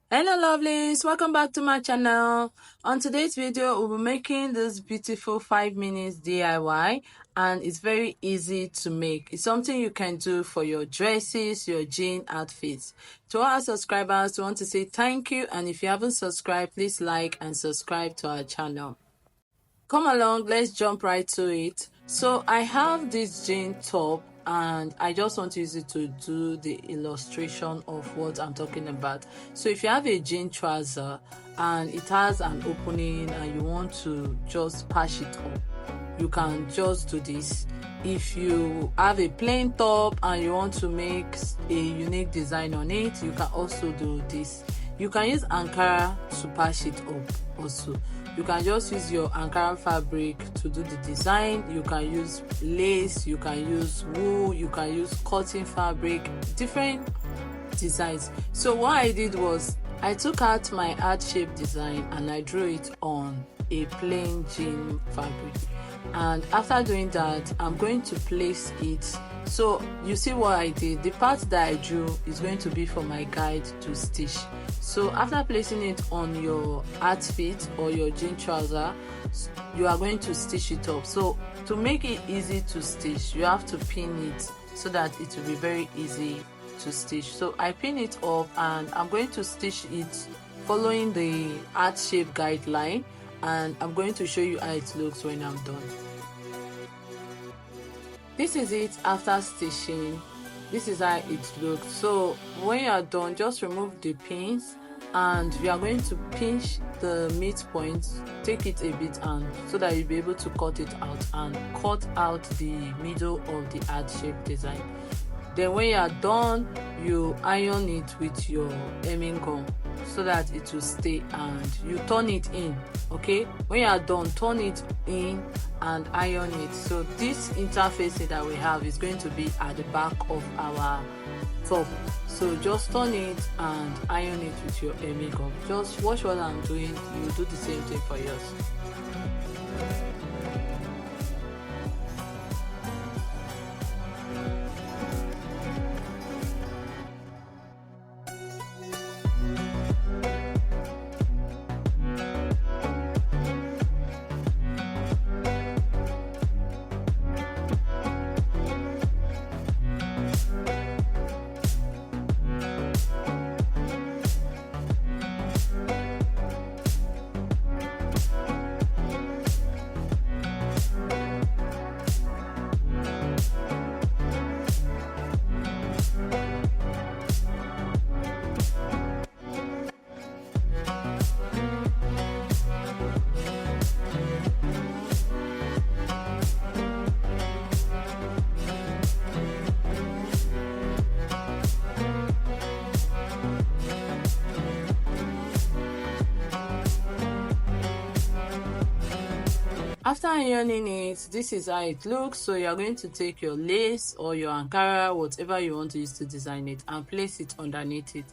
Hello lovelies, welcome back to my channel. On today's video we'll be making this beautiful 5 minutes DIY, and it's very easy to make. It's something you can do for your dresses, your jean outfits. To all our subscribers, we want to say thank you, and if you haven't subscribed, please like and subscribe to our channel. Come along, let's jump right to it. So I have this jean top and I just want to use it to do the illustration of what I'm talking about. So if you have a jean trouser and it has an opening and you want to just patch it up, you can just do this. If you have a plain top and you want to make a unique design on it, you can also do this. You can use Ankara to patch it up also. You can just use your Ankara fabric to do the design. You can use lace, you can use wool, you can use cotton fabric, different designs. So what I did was I took out my heart shape design and I drew it on a plain jean fabric, and after doing that I'm going to place it. So you see what I did, the part that I drew is going to be for my guide to stitch. So after placing it on your outfit or your jean trouser, you are going to stitch it up. So to make it easy to stitch, you have to pin it so that it will be very easy to stitch. So I pin it up and I'm going to stitch it following the heart shape guideline, and I'm going to show you how it looks when I'm done. This is it after stitching. This is how it looks. So when you are done, just remove the pins and we are going to pinch the midpoint, take it a bit, and so that you'll be able to cut it out and cut out the middle of the heart shape design. Then when you are done, you iron it with your hemming gum so that it will stay, and you turn it in. Okay, when you are done, turn it in and iron it. So this interfacing that we have is going to be at the back of our top. So just turn it and iron it with your hemming gum. Just watch what I'm doing, you do the same thing for yours. After ironing it, this is how it looks. So you are going to take your lace or your Ankara, whatever you want to use to design it, and place it underneath it.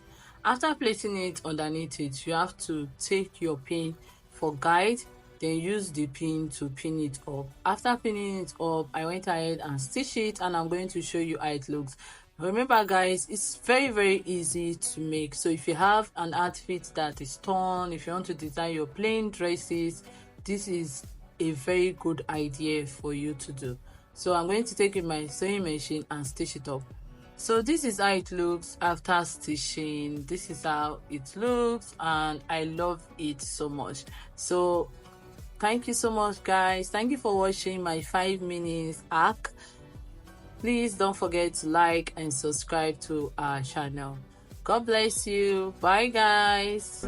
After placing it underneath it, you have to take your pin for guide, then use the pin to pin it up. After pinning it up, I went ahead and stitched it, and I'm going to show you how it looks. Remember guys, it's very easy to make. So if you have an outfit that is torn, if you want to design your plain dresses, this is a very good idea for you to do. So I'm going to take in my sewing machine and stitch it up. So this is how it looks after stitching. This is how it looks, and I love it so much. So thank you so much guys, thank you for watching my 5 minutes hack. Please don't forget to like and subscribe to our channel. God bless you. Bye guys.